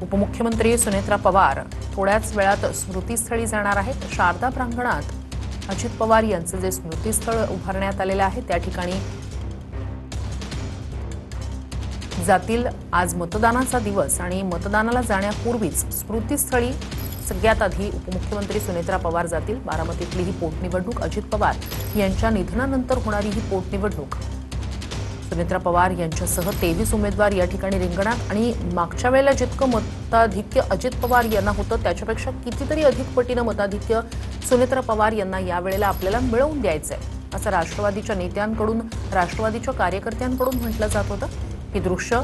उपमुख्यमंत्री सुनेत्रा पवार थोड्याच वेळात स्मृतीस्थळी जाणार आहेत। शारदा प्रांगणात अजित पवार यांचं जे स्मृतीस्थळ उभारण्यात आलेलं आहे त्या ठिकाणी जातील। आज मतदानाचा दिवस आणि मतदानाला जाण्यापूर्वीच स्मृतीस्थळी सगळ्यात आधी उपमुख्यमंत्री सुनेत्रा पवार जातील। बारामतीतली ही पोटनिवडणूक अजित पवार यांच्या निधनानंतर होणारी ही पोटनिवडणूक सुनेत्रा पवार यांच्यासह 23 उमेदवार या ठिकाणी रिंगणात आणि मागच्या वेळेला जितकं मताधिक्य अजित पवार यांना होतं त्याच्यापेक्षा कितीतरी अधिक पटीनं मताधिक्य सुनेत्रा पवार यांना यावेळेला आपल्याला मिळवून द्यायचंय असं राष्ट्रवादीच्या नेत्यांकडून राष्ट्रवादीच्या कार्यकर्त्यांकडून म्हटलं जात होतं। ही दृश्य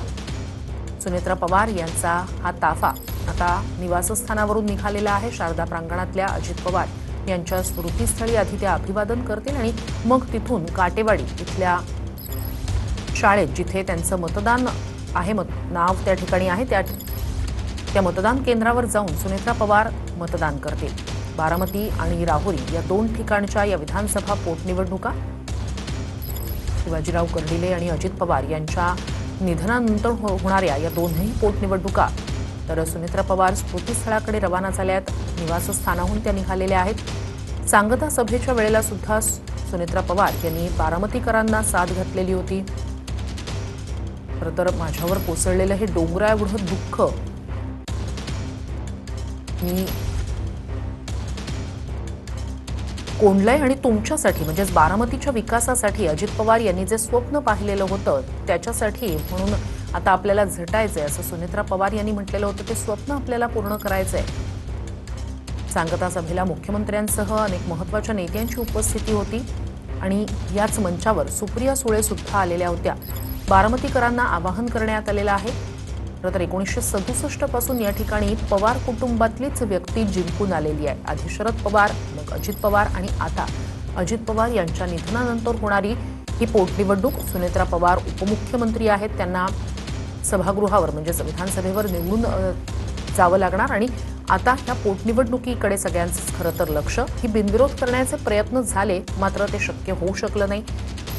सुनेत्रा पवार यांचा हा ताफा आता निवासस्थानावरून निघालेला आहे। शारदा प्रांगणातल्या अजित पवार यांच्या स्मृतीस्थळी आधी ते अभिवादन करतील आणि मग तिथून काटेवाडी इथल्या शाळेत जिथे त्यांचं मतदान आहे नाव त्या ठिकाणी आहे त्या मतदान केंद्रावर जाऊन सुनेत्रा पवार मतदान करतील। बारामती आणि राहुरी या दोन ठिकाणच्या या विधानसभा पोटनिवडणुका शिवाजीराव कर्डिले आणि अजित पवार यांच्या निधनानंतर होणाऱ्या या दोन्ही पोटनिवडणुका तर सुनेत्रा पवार स्मृतीस्थळाकडे रवाना झाल्यात। निवासस्थानाहून त्या निघालेल्या आहेत। सांगता सभेच्या वेळेला सुद्धा सुनेत्रा पवार यांनी बारामतीकरांना साथ घातलेली होती। तर माझ्यावर कोसळलेलं हे डोंगरा एवढं दुःख मी कोंडलंय आणि तुमच्यासाठी म्हणजेच बारामतीच्या विकासासाठी अजित पवार यांनी जे स्वप्न पाहिलेलं होतं त्याच्यासाठी म्हणून आता आपल्याला झटायचंय असं सुनेत्रा पवार यांनी म्हटलेलं होतं। ते स्वप्न आपल्याला पूर्ण करायचंय। सांगता सभेला मुख्यमंत्र्यांसह अनेक महत्त्वाच्या नेत्यांची उपस्थिती होती आणि याच मंचावर सुप्रिया सुळे सुद्धा आलेल्या होत्या। बारामतीकरांना आवाहन करण्यात आलेलं आहे। तर 1967 पासून या ठिकाणी पवार कुटुंबातलीच व्यक्ती जिंकून आलेली आहे। आधी शरद पवार, मग अजित पवार आणि आता अजित पवार यांच्या निधनानंतर होणारी ही पोटनिवडणूक सुनेत्रा पवार उपमुख्यमंत्री आहेत। त्यांना सभागृहावर म्हणजेच विधानसभेवर निवडून जावं लागणार आणि आता ह्या पोटनिवडणुकीकडे सगळ्यांचं खरं तर लक्ष। ही बिनविरोध करण्याचे प्रयत्न झाले मात्र ते शक्य होऊ शकलं नाही।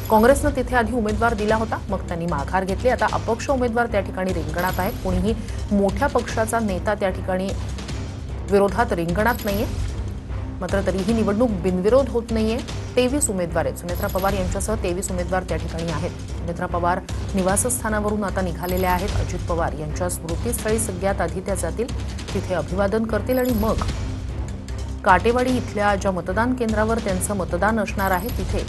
काँग्रेसनं तिथे आधी उमेदवार दिला होता, मग त्यांनी माघार घेतली। आता अपक्ष उमेदवार त्या ठिकाणी रिंगणात आहेत। कोणीही मोठ्या पक्षाचा नेता त्या ठिकाणी विरोधात रिंगणात नाहीये मात्र तरीही निवडणूक बिनविरोध होत नाहीये। 23 उमेदवार आहेत। सुनेत्रा पवार यांच्यासह 23 उमेदवार त्या ठिकाणी आहेत। सुनेत्रा पवार निवासस्थानावरून आता निघालेल्या आहेत। अजित पवार यांच्या स्मृतीस्थळी सगळ्यात आधी त्या जातील, तिथे अभिवादन करतील आणि मग काटेवाडी इथल्या ज्या मतदान केंद्रावर त्यांचं मतदान असणार आहे तिथे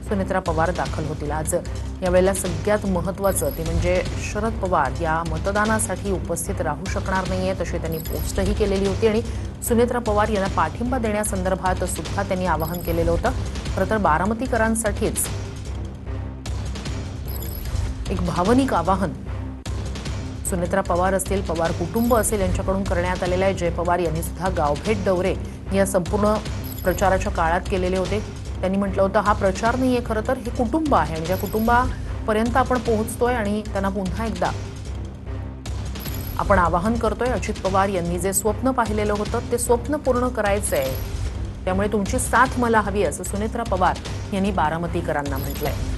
सुनेत्रा पवार दाखल होतील। आज यावेळेला सगळ्यात महत्त्वाचं ते म्हणजे शरद पवार या मतदानासाठी उपस्थित राहू शकणार नाहीये तशी त्यांनी पोस्टही केलेली होती आणि सुनेत्रा पवार यांना पाठिंबा देण्यासंदर्भात सुद्धा त्यांनी आवाहन केलेलं होतं। खरं तर बारामतीकरांसाठीच एक भावनिक आवाहन सुनेत्रा पवार असतील, पवार कुटुंब असेल यांच्याकडून करण्यात आलेलं आहे। जय पवार यांनी सुद्धा गावभेट दौरे या संपूर्ण प्रचाराच्या काळात केलेले होते। त्यांनी म्हटलं होतं हा प्रचार नाहीये, खरं तर हे कुटुंब आहे आणि ज्या कुटुंबापर्यंत आपण पोहोचतोय आणि त्यांना पुन्हा एकदा आपण आवाहन करतोय। अजित पवार यांनी जे स्वप्न पाहिलेलं होतं ते स्वप्न पूर्ण करायचंय, त्यामुळे तुमची साथ मला हवी असं सुनेत्रा पवार यांनी बारामतीकरांना म्हटलंय।